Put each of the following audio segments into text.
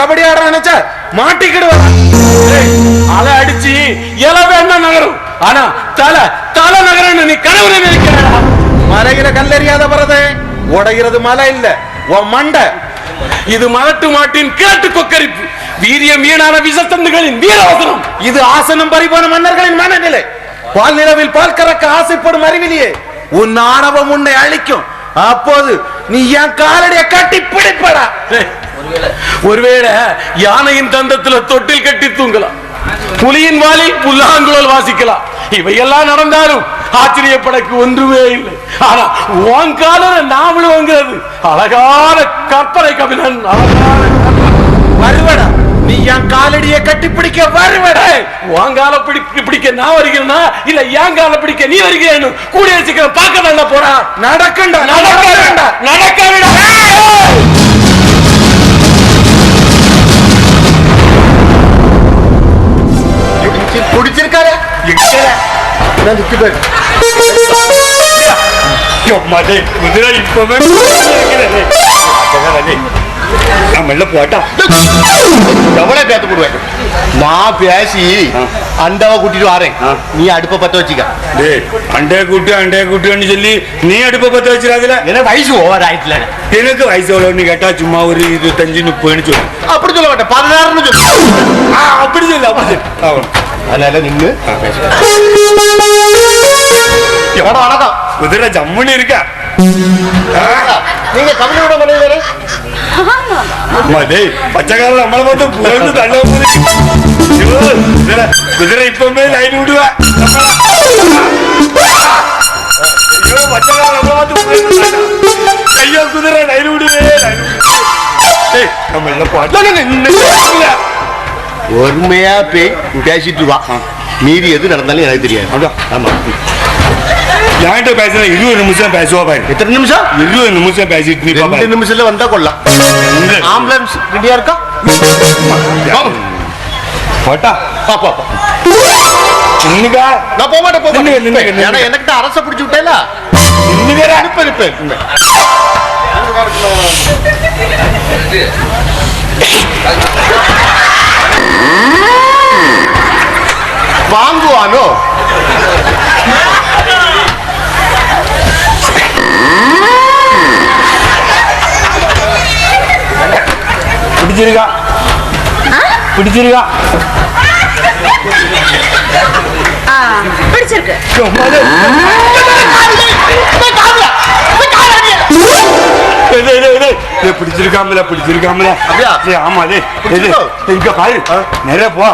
கபடி ஆடுற நினைச்சா மாட்டிக்கிடுவா. அலை அடிச்சு இல வேணா நகரும், ஆனா தலை தலை நகரன்னு நீ கனவுல நினைக்கிறா. மலையில கல்லறியாத வரதே, உடைகிறது மலை இல்ல உன் மண்டை. இது மலட்டு மாட்டின் கேட்டு கொக்கரிப்பு, வீரிய மீனான விஷத்தந்துகளின் வீரவசனம். இது ஆசனம் பறிபோன மன்னர்களின் மனநிலை. பால் நிலவில் பால் கறக்க ஆசைப்படும் அறிவிலியே, உன் ஆணவம் உன்னை அழிக்கும். அப்போது நீ என் காலடியை கட்டி பிடிப்படா. ஒருவேளை யானையின் தந்தத்துல தொட்டில் கட்டி தூங்கலாம், புலியின் வாலில் புல்லாங்குழல் வாசிக்கலாம். இவையெல்லாம் நடந்தாலும் ஆச்சரியப்படக்கு ஒன்றுமே இல்லை. ஆனா உன் கால நாமளும் வாங்குறது அழகான கற்பனை கபிலன். வருவடா, நீ என் காலடியை கட்டி பிடிக்க வருவட. உன் கால பிடிக்க நான் வருகிறேன்னா இல்ல என் கால பிடிக்க நீ வருகிறேன்னு கூடிய சீக்கிரம் பார்க்க நல்லா போறா. நடக்கண்டா நடக்கண்டா நடக்க விட. குடிச்சிருக்காரு போட்டா எவ்வளவு பேத்து போடுவேன். நான் பேசி அண்டாவை கூட்டிட்டு வரேன், நீ அடுப்ப பத்த வச்சுக்க. அண்டைய கூட்டுன்னு சொல்லி நீ அடுப்ப பத்த வச்சிடாதுல. எனக்கு வயசு ஓவர் ஆயிட்டுல. எனக்கு வயசு எவ்வளவுன்னு கேட்டா சும்மா ஒரு 25-30 சொல்லு. அப்படி சொல்ல மாட்டேன், 16 சொல்லு. அப்படி சொல்லு, அப்படி சொல்லு. அதனால நின்று வணக்கம். குதிரை ஜம்முன்னு இருக்கா. நீங்க தமிழோட மனைவி பச்சைக்காரன் நம்மளை பார்த்து புகழ்ந்து தள்ள குதிரை இப்பவுமே லைன் விடுவா. பச்சைக்காரன் நம்மளை பார்த்து ஐயோ குதிரை லைன் விடுவே. நம்ம எல்லாம் பாட்டு ஒருமையா பேசிட்டு வா. மீறி எது நடந்தாலும் எனக்கு தெரியாது. ஆமா, என்கிட்ட பேசுற 20 நிமிஷம் பேசுவா பாரு. எத்தனை நிமிஷம்? 20 நிமிஷம் பேசிட்டு 2 நிமிஷத்துல வந்தா கொள்ளலாம். ஆம்புலன்ஸ் ரெடியா இருக்கா? போட்டா பாப்பா இன்னைக்கா நான் போக மாட்டேன். ஏன்னா எனக்கு அரச பிடிச்சு விட்டேல. இன்னும் வேற அனுப்ப வாங்குவானோ? பிடிச்சிருக்கா? பிடிச்சிருக்கா? பிடிச்சிருக்கு. பிடிச்சிருக்காமல பிடிச்சிருக்காமல. ஆமா, இங்க பாரு, நிறைய போ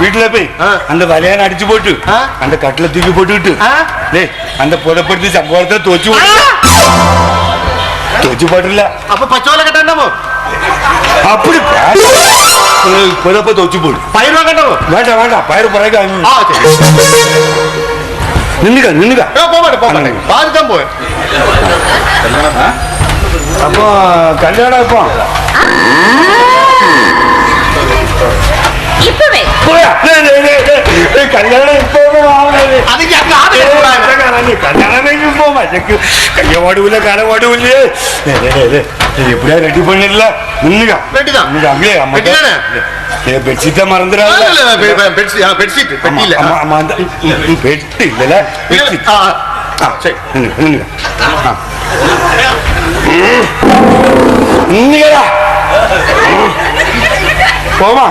வீட்டுல போய் அந்த வலையான அடிச்சு போட்டு அந்த கட்டில தூக்கி போட்டுக்கிட்டு அந்த புதப்படுத்தி சம்பவத்தை தோச்சு போட்டுல. அப்ப பச்சோலை கட்டாமோ அப்படி புதப்ப தோச்சு போடு. பயிர் கட்டமோ வேண்டாம் வேண்டாம், பயிர் பிறகு நின்னுக்க நின்னுக்க போக மாட்டேன், பாதுதான் போய். அப்போ கல்யாணம் இப்போ இப்பவே கல்யாணம் இப்போ கைய வாடுவில்ல கால வாடுவில்லையே. எப்படியா ரெடி பண்ணிடல. பெட்ஷீட்டை மறந்துடாது. பெட்ஷீட் இல்ல போமா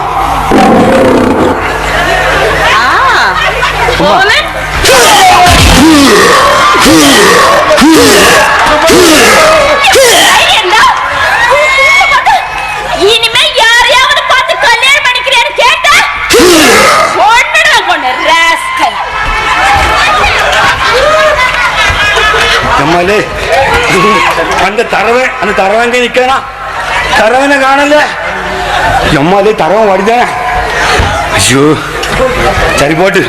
இனிமே யாரையாவது பார்த்து கல்யாணம் பண்ணிக்கிறேன்னு கேட்டா கொண்டு ராஸ்கல். நம்மளே அந்த தரவங்க நிக்கா தரவனை காணல. எம்மாலே தரவன் வாடிதானே. ஐயோ சரி போட்டு.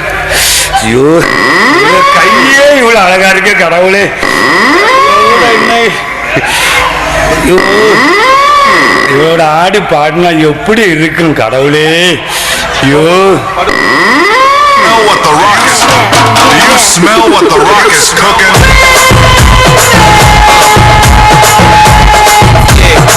ஐயோ கையே இவ்வளவு அழகா இருக்க கடவுளே. இவரோட ஆடி பாடினா எப்படி இருக்கும் கடவுளே. ஐயோ Do you smell what the rock is cooking? Yeah.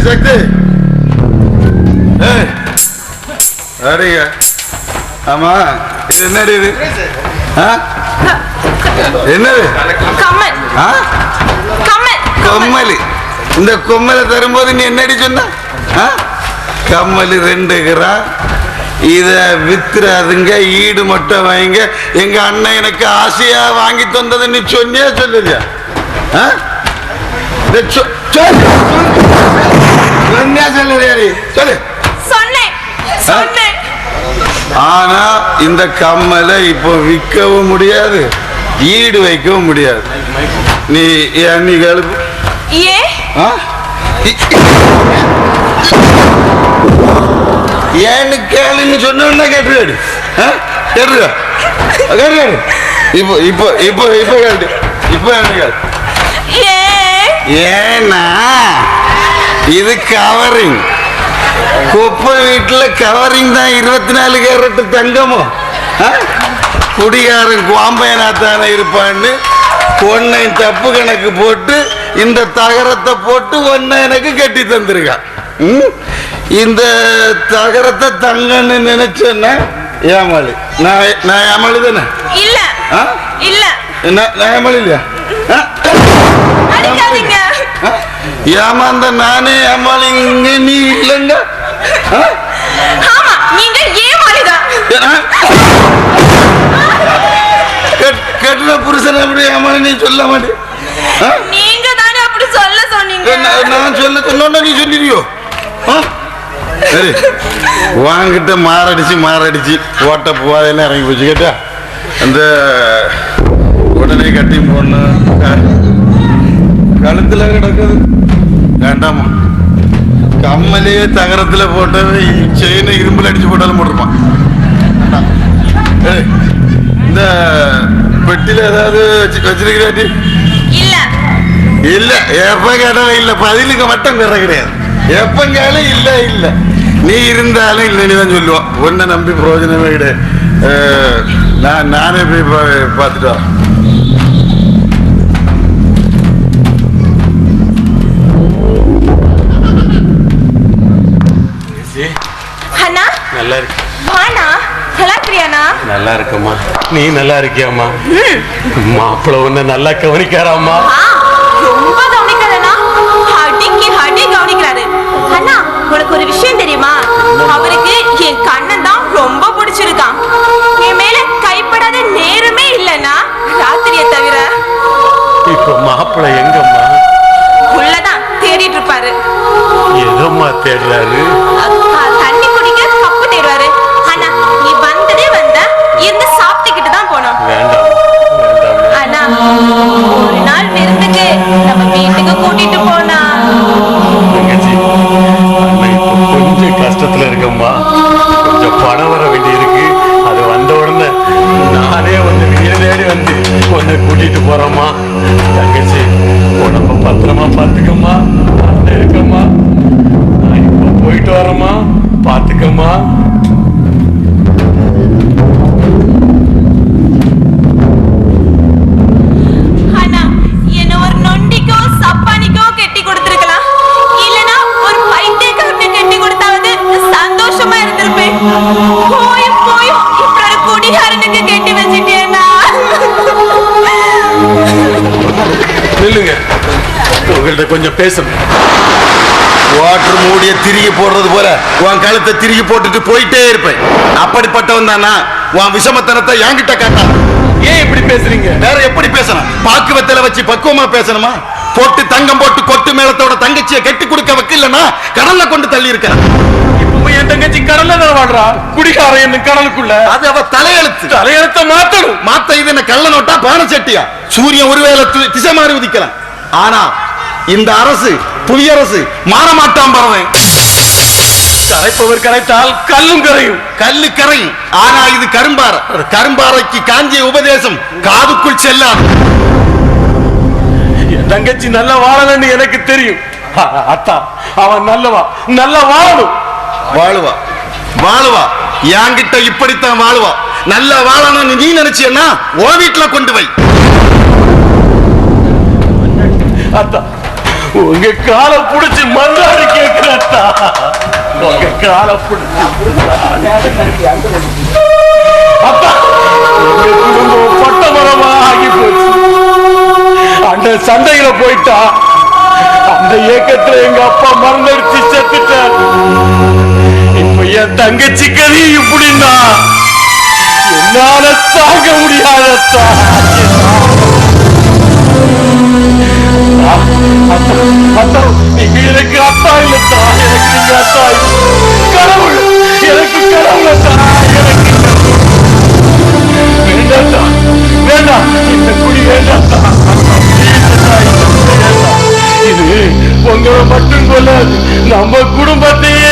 சக்தி அடிங்க. ஆமா இது என்னடி இது? என்னது? கம்மலி. இந்த கொம்மலை தரும்போது நீ என்னடி சொன்ன? கம்மலி 2 கிராம். இத வித்துறாதுங்க, ஈடு மட்டும் வாங்க. எங்க அண்ணன் எனக்கு ஆசையா வாங்கி தந்தது நீ சொன்னியா சொல்லுறியா? சொல்லு. ஆனா இந்த கம்மலை இப்போ விற்கவும் முடியாது, ஈடு வைக்கவும் முடியாது. நீ நீ கழுப்பு ஏன்னு கேளுன்னு சொன்ன கேட்டு கேட்டு இப்போ இப்போ இப்போ இப்போ கேட்டு இப்போ என்ன ஏன்னா இது கவரிங். குப்பை வீட்டுல கவரிங் தான் 24 கேரட் தங்கமோ. குடிகாரன் குவாம்பையனாத்தானே இருப்பான்னு ஒன்னை தப்பு கணக்கு போட்டு இந்த தகரத்தை போட்டு ஒன்ன எனக்கு கட்டி தந்திருக்கான். இந்த தகரத்தை தங்கன்னு நினைச்சேன்னா ஏமாளி. நான் ஏமாளி தானே? இல்ல இல்ல நான் ஏமாளி இல்லையா? ஏமாந்த நானே ஏமாளி, நீ இல்லைங்க. கட்டின புருஷன் அப்படி ஏமாளி நீ சொல்ல மாட்டேன். நான் சொல்ல சொன்ன நீ சொல்லிடுவியோ? சரி, வாங்கிட்ட மாரடிச்சு ஓட்ட போவாதெல்லாம் இறங்கி போச்சு. கேட்டா அந்த உடனே கட்டி போன கழுத்துல கிடக்குது வேண்டாமா? கம்மலையே தகரத்துல போட்டது செயினை இரும்புல அடிச்சு போட்டாலும் போட்டிருப்பான். இந்த பெட்டியில ஏதாவது வச்சிருக்கிறாட்டி? இல்ல. எப்ப கேட்டாலும் இல்ல, பதிலுக்கு மட்டும் பெற கிடையாது. எப்ப கேளும் இல்ல இல்ல. நீ இருந்தாலும் இல்லைன்னு தான் சொல்லுவான். ஒன்ன நம்பி பிரயோஜனமே கிடையாது. நானே போய் பார்த்துட்டு வரேன். நல்லா இருக்கு. நல்லா இருக்கம்மா. நீ நல்லா இருக்கியாம்மா? மாப்பிள்ள ஒண்ணு நல்லா கவனிக்காராம்மா. ரொம்ப கவனிக்கிறேனா? அடிக்கி கவனிக்கிறாரு. அண்ணா, உனக்கு ஒரு விஷயம் தெரியுமா? அவருக்கு என் கண்ணன் தான் ரொம்ப பிடிச்சிருக்கான். என் மேல கைப்படாத நேரமே இல்லைன்னா ராத்திரியை தவிர. இப்ப மாப்பிள்ள எங்கம்மா? உள்ளதான் தேடிட்டு இருப்பாரு. எதம்மா தேடுறாரு? தண்ணி குடிக்க கப்பு தேடுவாரு. அண்ணா, நீ வந்ததே இருந்து சாப்பிட்டுக்கிட்டு தான் போனோம். அண்ணா, ஒரு நாள் விருந்துக்கு நம்ம வீட்டுக்கு கூட்டிட்டு போனா. கொஞ்சம் கஷ்டத்துல இருக்கம்மா, கொஞ்சம் பணம் வர வேண்டி இருக்கு. அது வந்த உடனே நானே வந்து வீடு தேடி வந்து கொஞ்சம் கூட்டிட்டு போறோம்மா. தங்கச்சி, உடம்ப பத்திரமா பாத்துக்கம்மா. இருக்கம்மா, நான் இப்ப போயிட்டு வரேம்மா. பாத்துக்கம்மா. உங்கள்கிட்ட கொஞ்சம் பேசணும். வாட்டர் மூடிய திருகி போடுறது போல உன் கழுத்தை திருகி போட்டுட்டு போயிட்டே இருப்பேன். அப்படிப்பட்டவன் தானா? உன் விஷமத்தனத்தை என்கிட்ட காட்டா. ஏன் இப்படி பேசுறீங்க? வேற எப்படி பேசணும்? பாக்குவத்தில வச்சு பக்குவமா பேசணுமா? போட்டு தங்கம் போட்டு கொட்டு மேளத்தோட தங்கச்சியை கட்டி கொடுக்க வைக்கலன்னா கடல்ல கொண்டு தள்ளி இருக்கிறேன். இப்ப என் தங்கச்சி கடல்ல தான் வாழ்றா. குடிகார என்ன கடலுக்குள்ள. அது அவ தலையெழுத்து. தலையெழுத்த மாத்தணும். மாத்த இது என்ன கள்ள நோட்டா பானை சட்டியா? சூரியன் ஒருவேளை திசை மாறி உதிக்கலாம். ஆனா இந்த அரசு புவியரசு மாறமாட்டான். பறவேன் கரைப்பவர் கரைத்தால் கல்லும் கரையும். கல்லு கரையும். ஆனா இது கரும்பாறை. கரும்பாறைக்கு காஞ்சிய உபதேசம் காதுக்குள் செல்லாது. என் தங்கச்சி நல்லா வாழணும்னு எனக்கு தெரியும். அத்தா, அவன் நல்லவா, நல்லா வாழணும். வாழுவா. என்கிட்ட இப்படித்தான் வாழுவா. நல்லா வாழணும்னு நீ நினைச்சேன்னா ஓ வீட்டுல கொண்டு வை. அத்தா, உங்க காலை புடிச்சு மன்றாடி கேட்கிறா. உங்க காலை புடிச்சு அப்பா, உங்க குடும்பம் பட்ட மரமா ஆகி போச்சு. அந்த சண்டையில போயிட்டா. அந்த ஏக்கத்துல எங்க அப்பா மறந்தடிச்சு செத்துட்டார். இப்ப என் தங்கச்சி கதி இப்படின்னா என்னால தாங்க முடியாதத்தா. நீங்க எனக்கு அத்தா இல்லத்தா, எனக்கு நீங்க அத்தா இல்ல. கடவுள் எனக்கு கடவுளத்தா, எனக்கு வேண்டாத்தா, வேண்டாம், இந்த குடி வேண்டாத்தா. இது உங்களை மட்டும் கொள்ளாது, நம்ம குடும்பத்தையே